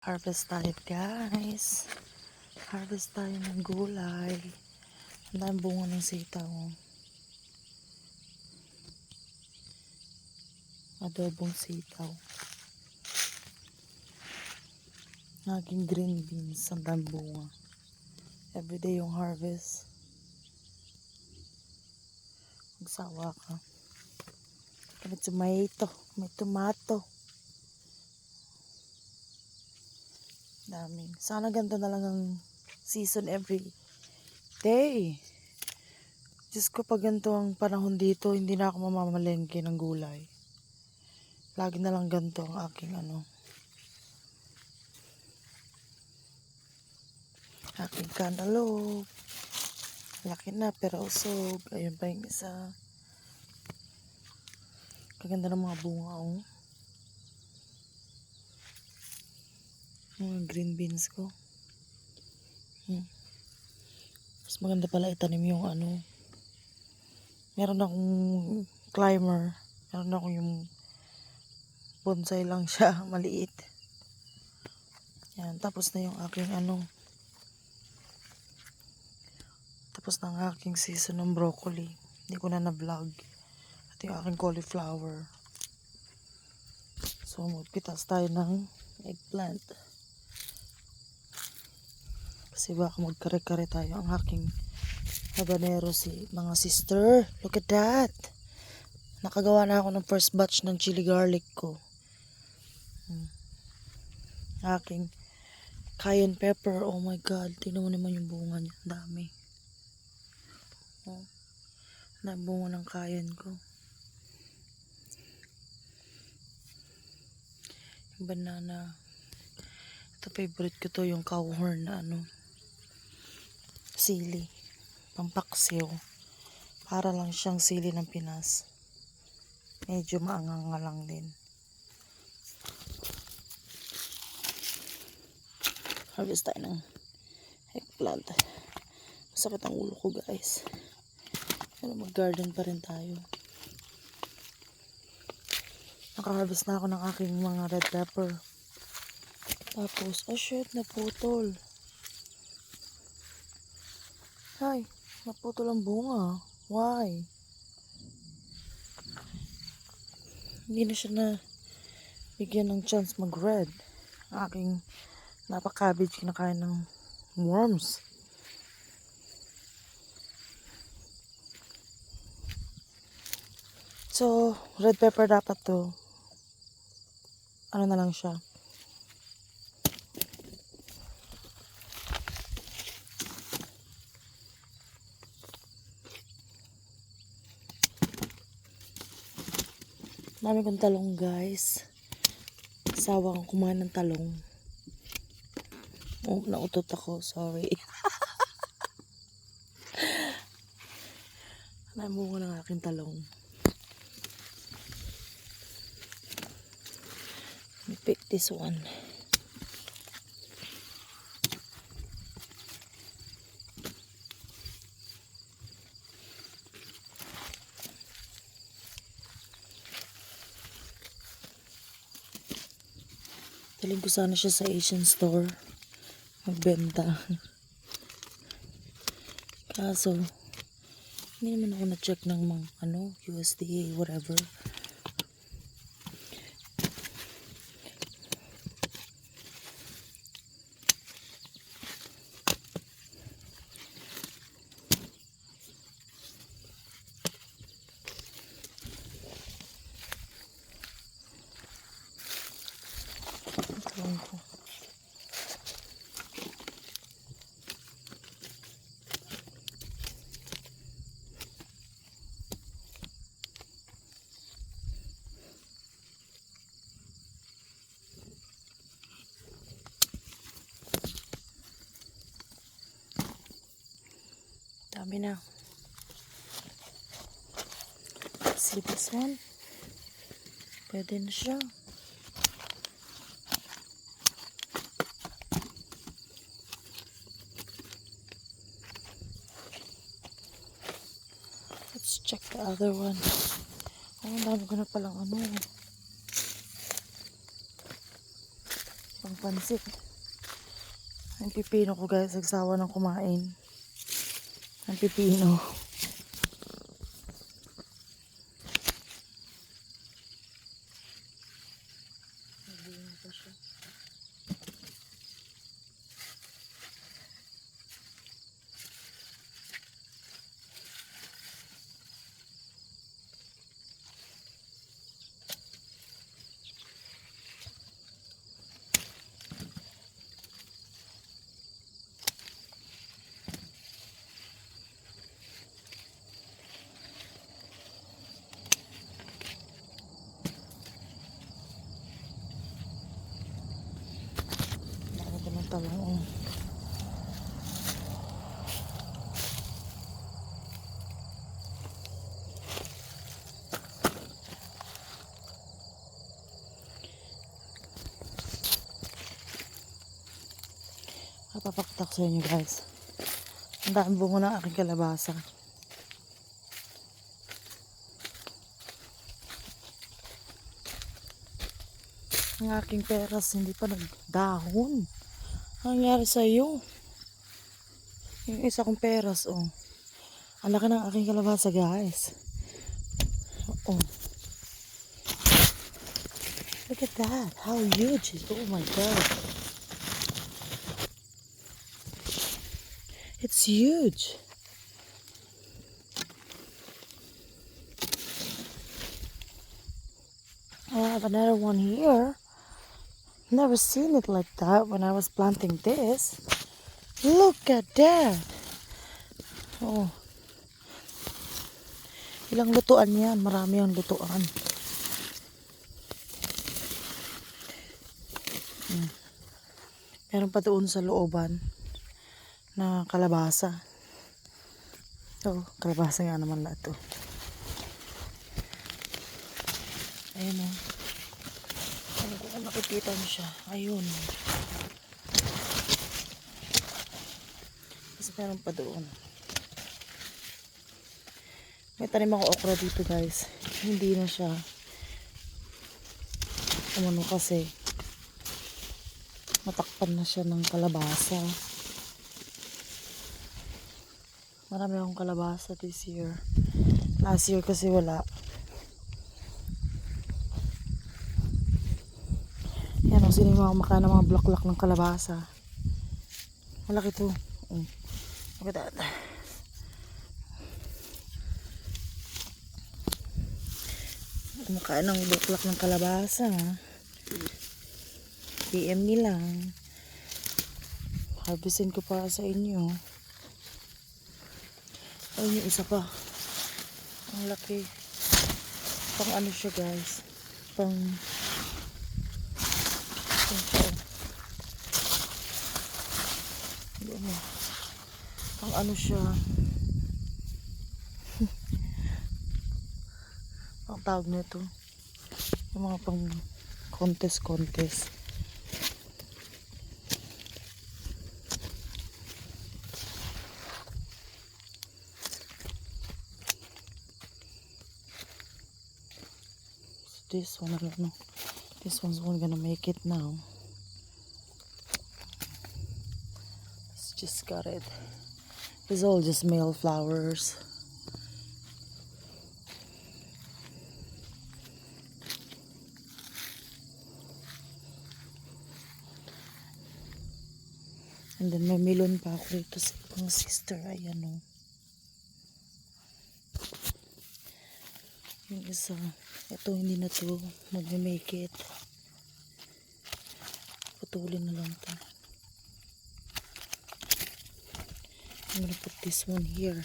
Harvest tayo guys. Harvest tayo ng gulay. Ang dami bunga ng sitaw. Adobong sitaw. Aking green beans. Ang dami bunga. Everyday yung harvest. Magsawa ka. May tomato. May tomato. Daming. Sana ganito na lang ang season every day. Diyos ko, pag ganito ang panahon dito, hindi na ako mamamalengke ng gulay. Lagi na lang ganito ang aking aking cantaloupe. Laki na pero usog. Ayun pa yung isa. Kaganda ng mga bunga mga green beans ko. Mas maganda pala itanim yung meron akong climber. Meron akong yung bonsai lang siya, maliit. Yan, tapos na yung aking tapos na ang aking season ng broccoli. Hindi ko na na-vlog. At yung aking cauliflower. So, magpitas tayo ng eggplant. Kasi baka magkare-kare tayo. Ang aking habanero mga sister. Look at that. Nakagawa na ako ng first batch ng chili garlic ko. Aking cayenne pepper. Oh my God. Tingnan mo naman yung bunga niya. Ang dami. Oh. Ang bunga ng cayenne ko. Yung banana. Ito favorite ko to. Yung cowhorn na sili. Pampaksiw. Para lang siyang sili ng Pinas. Medyo maanganga lang din. Harvest tayo ng eggplant. Masakit ang ulo ko guys. Pero mag-garden pa rin tayo. Naka-harvest na ako ng aking mga red pepper. Tapos, oh shit, naputol. Ay, naputol ang bunga. Why? Hindi na siya na bigyan ng chance mag-red. Aking napaka-cabbage kinakain ng worms. So, red pepper dapat to. Ano na lang siya. Dami kong talong guys. Sawa kong kumain ng talong. Oh, nautot ako. Sorry. Namunga ng aking talong. Pick this one. Taling ko sana siya sa Asian store. Magbenta. Kaso, hindi naman ako na-check ng mga USDA, whatever. Talong ko. Dami na. See this one? Pwede na siya. Let's check the other one. Oh, ang dami ko na palang pang pansit. Ang pipino ko guys, nagsawa ng kumain. Ang pipino. Nagbunga pa siya. Talong. Papakita ko sa inyo guys. Ang dami bunga ng aking kalabasa. Ang aking peras hindi pa nagdahon. Ang nangyari sa iyo? Yung isa kong peras, oh. Ang laki ng aking kalabasa, guys. Oh. Look at that. How huge it is. Oh my God. It's huge. I have another one here. Never seen it like that when I was planting this. Look at that. Oh. Ilang lutuan yan. Marami ang lutuan. Meron pa doon sa looban na kalabasa. Ito, kalabasa nga naman lahat to. Ayun o. Ano kung nakikita mo siya. Ayun. Kasi meron pa doon. May tanim ako okra dito guys. Hindi na siya. Umano kasi. Matakpan na siya ng kalabasa. Marami akong kalabasa this year. Last year kasi wala. Yan o, sino yung mga kumakain ng mga block-block ng kalabasa. Malaki to. Look at that. Kumakain ng block-block ng kalabasa. PM nilang. Harvestin ko para sa inyo. Ayun yung isa pa. Ang laki. Pang ano siya guys. Pang pang ano siya. Ang tawag nito. Yung mga pang contest. This one, I don't know. This one's only gonna make it now. It's just got it. It's all just male flowers. And then may melon pa ako rito sa pang sister. Ayan o. Yung isa. Ito hindi na to. Mag-make it. Putulin na lang to. I'm gonna put this one here.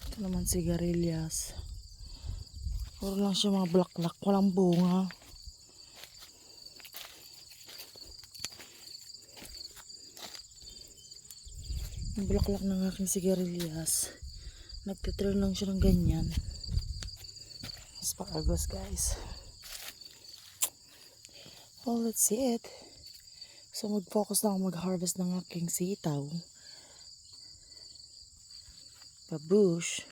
Ito naman sigarilyas. Puro lang siya mga black-black. Walang bunga. Yung black-black ng aking sigarilyas. Nagtiturn lang siya ng ganyan. Asparagus guys. Well, that's it. So, mag-focus na ako mag-harvest ng aking sitaw. Babush.